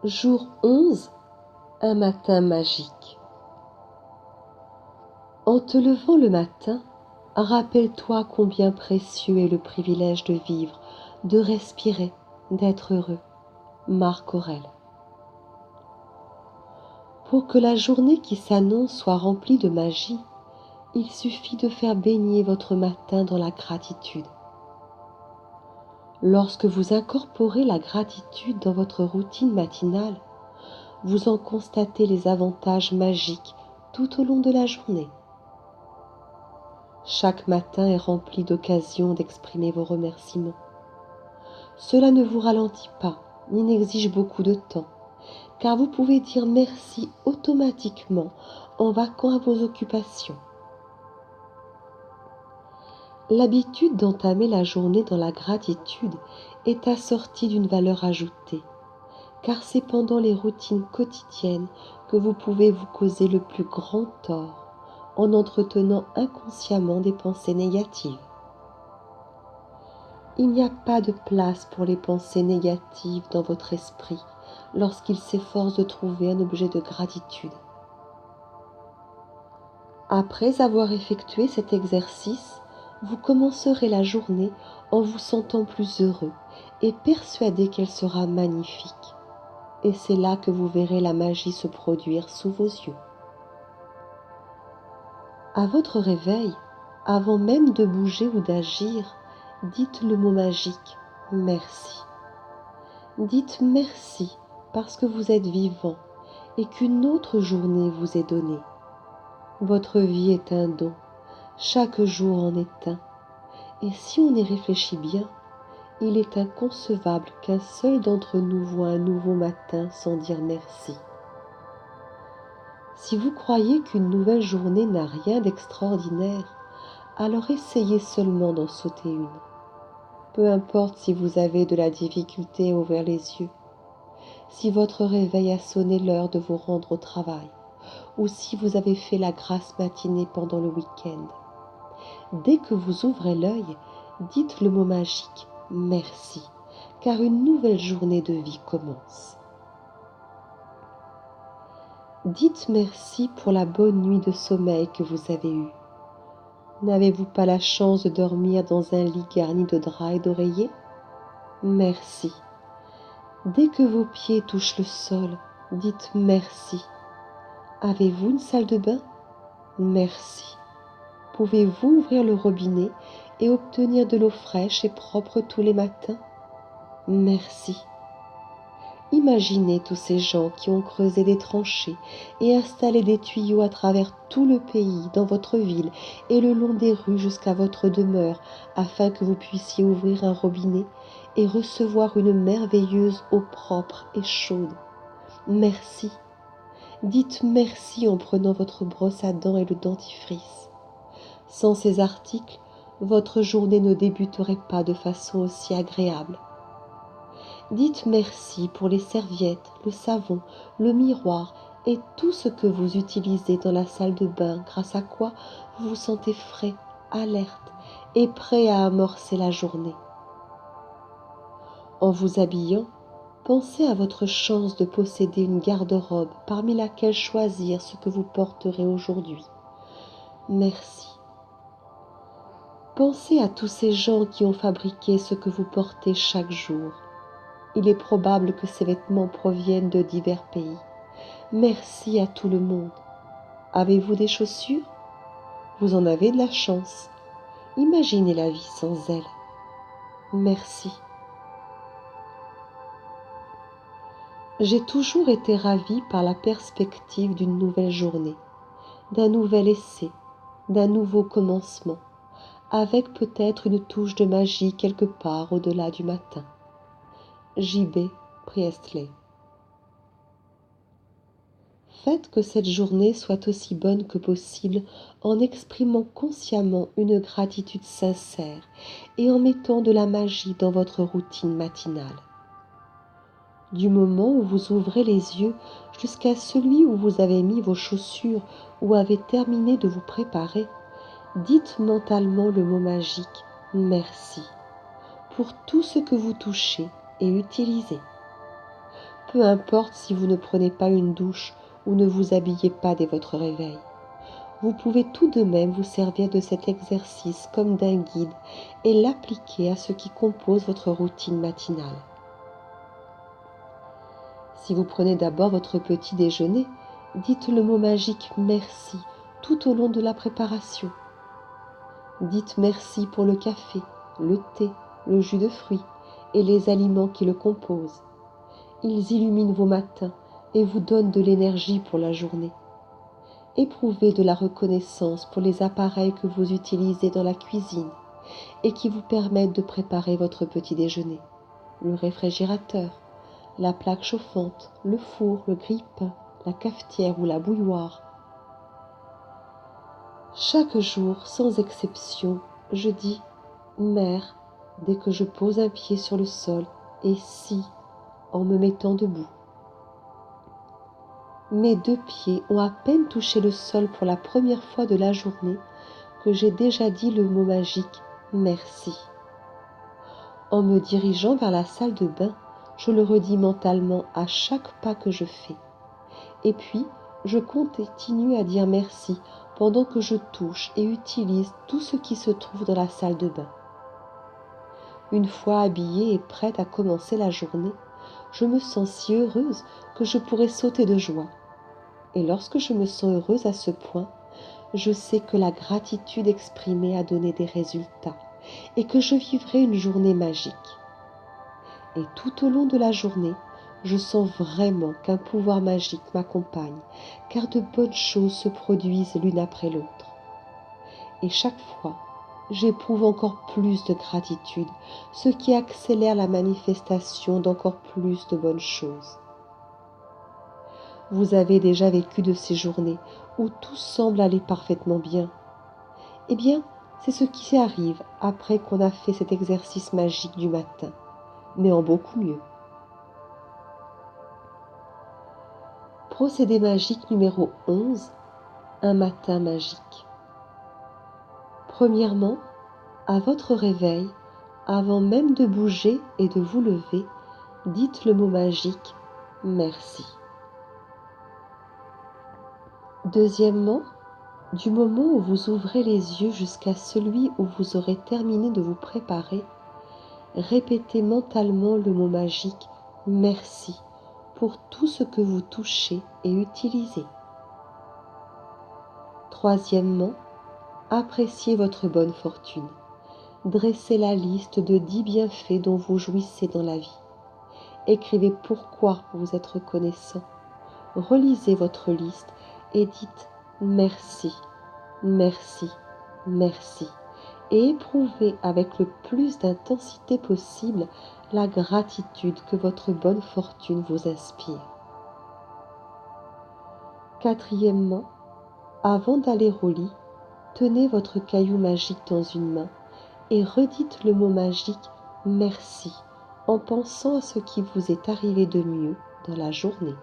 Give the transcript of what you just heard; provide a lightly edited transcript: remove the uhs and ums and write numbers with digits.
Jour 11, un matin magique. En te levant le matin, rappelle-toi combien précieux est le privilège de vivre, de respirer, d'être heureux. Marc Aurèle. Pour que la journée qui s'annonce soit remplie de magie, il suffit de faire baigner votre matin dans la gratitude. Lorsque vous incorporez la gratitude dans votre routine matinale, vous en constatez les avantages magiques tout au long de la journée. Chaque matin est rempli d'occasions d'exprimer vos remerciements. Cela ne vous ralentit pas, ni n'exige beaucoup de temps, car vous pouvez dire merci automatiquement en vaquant à vos occupations. L'habitude d'entamer la journée dans la gratitude est assortie d'une valeur ajoutée, car c'est pendant les routines quotidiennes que vous pouvez vous causer le plus grand tort en entretenant inconsciemment des pensées négatives. Il n'y a pas de place pour les pensées négatives dans votre esprit lorsqu'il s'efforce de trouver un objet de gratitude. Après avoir effectué cet exercice, vous commencerez la journée en vous sentant plus heureux et persuadé qu'elle sera magnifique. Et c'est là que vous verrez la magie se produire sous vos yeux. À votre réveil, avant même de bouger ou d'agir, dites le mot magique « merci ». Dites merci parce que vous êtes vivant et qu'une autre journée vous est donnée. Votre vie est un don, chaque jour en est un. Et si on y réfléchit bien, il est inconcevable qu'un seul d'entre nous voit un nouveau matin sans dire merci. Si vous croyez qu'une nouvelle journée n'a rien d'extraordinaire, alors essayez seulement d'en sauter une. Peu importe si vous avez de la difficulté à ouvrir les yeux, si votre réveil a sonné l'heure de vous rendre au travail, ou si vous avez fait la grasse matinée pendant le week-end. Dès que vous ouvrez l'œil, dites le mot magique « merci », car une nouvelle journée de vie commence. Dites merci pour la bonne nuit de sommeil que vous avez eue. N'avez-vous pas la chance de dormir dans un lit garni de draps et d'oreillers? Merci. Dès que vos pieds touchent le sol, dites merci. Avez-vous une salle de bain? Merci. Pouvez-vous ouvrir le robinet et obtenir de l'eau fraîche et propre tous les matins? Merci. Imaginez tous ces gens qui ont creusé des tranchées et installé des tuyaux à travers tout le pays, dans votre ville et le long des rues jusqu'à votre demeure, afin que vous puissiez ouvrir un robinet et recevoir une merveilleuse eau propre et chaude. Merci. Dites merci en prenant votre brosse à dents et le dentifrice. Sans ces articles, votre journée ne débuterait pas de façon aussi agréable. Dites merci pour les serviettes, le savon, le miroir et tout ce que vous utilisez dans la salle de bain, grâce à quoi vous vous sentez frais, alerte et prêt à amorcer la journée. En vous habillant, pensez à votre chance de posséder une garde-robe parmi laquelle choisir ce que vous porterez aujourd'hui. Merci. Pensez à tous ces gens qui ont fabriqué ce que vous portez chaque jour. Il est probable que ces vêtements proviennent de divers pays. Merci à tout le monde. Avez-vous des chaussures? Vous en avez de la chance. Imaginez la vie sans elles. Merci. J'ai toujours été ravie par la perspective d'une nouvelle journée, d'un nouvel essai, d'un nouveau commencement, avec peut-être une touche de magie quelque part au-delà du matin. J.B. Priestley. Faites que cette journée soit aussi bonne que possible en exprimant consciemment une gratitude sincère et en mettant de la magie dans votre routine matinale. Du moment où vous ouvrez les yeux jusqu'à celui où vous avez mis vos chaussures ou avez terminé de vous préparer, dites mentalement le mot magique « merci » pour tout ce que vous touchez et utilisez. peu importe si vous ne prenez pas une douche ou ne vous habillez pas dès votre réveil. Vous pouvez tout de même vous servir de cet exercice comme d'un guide et l'appliquer à ce qui compose votre routine matinale. Si vous prenez d'abord votre petit déjeuner, dites le mot magique « merci » tout au long de la préparation. Dites merci pour le café, le thé, le jus de fruits et les aliments qui le composent. Ils illuminent vos matins et vous donnent de l'énergie pour la journée. Éprouvez de la reconnaissance pour les appareils que vous utilisez dans la cuisine et qui vous permettent de préparer votre petit déjeuner. Le réfrigérateur, la plaque chauffante, le four, le grille-pain, la cafetière ou la bouilloire. Chaque jour, sans exception, je dis « Mère » dès que je pose un pied sur le sol et « Si » en me mettant debout. Mes 2 pieds ont à peine touché le sol pour la première fois de la journée que j'ai déjà dit le mot magique « Merci ». En me dirigeant vers la salle de bain, je le redis mentalement à chaque pas que je fais. Et puis, je continue à dire merci pendant que je touche et utilise tout ce qui se trouve dans la salle de bain. Une fois habillée et prête à commencer la journée, je me sens si heureuse que je pourrais sauter de joie. Et lorsque je me sens heureuse à ce point, je sais que la gratitude exprimée a donné des résultats et que je vivrai une journée magique. Et tout au long de la journée, je sens vraiment qu'un pouvoir magique m'accompagne, car de bonnes choses se produisent l'une après l'autre. Et chaque fois, j'éprouve encore plus de gratitude, ce qui accélère la manifestation d'encore plus de bonnes choses. Vous avez déjà vécu de ces journées où tout semble aller parfaitement bien. Eh bien, c'est ce qui arrive après qu'on a fait cet exercice magique du matin, mais en beaucoup mieux. Procédé magique numéro 11, un matin magique. Premièrement, à votre réveil, avant même de bouger et de vous lever, dites le mot magique « Merci ». Deuxièmement, du moment où vous ouvrez les yeux jusqu'à celui où vous aurez terminé de vous préparer, répétez mentalement le mot magique « Merci » pour tout ce que vous touchez et utilisez. Troisièmement, appréciez votre bonne fortune. Dressez la liste de 10 bienfaits dont vous jouissez dans la vie. Écrivez pourquoi vous êtes reconnaissant. Relisez votre liste et dites merci, merci, merci. Et éprouvez avec le plus d'intensité possible la gratitude que votre bonne fortune vous inspire. Quatrièmement, avant d'aller au lit, tenez votre caillou magique dans une main et redites le mot magique « merci » en pensant à ce qui vous est arrivé de mieux dans la journée.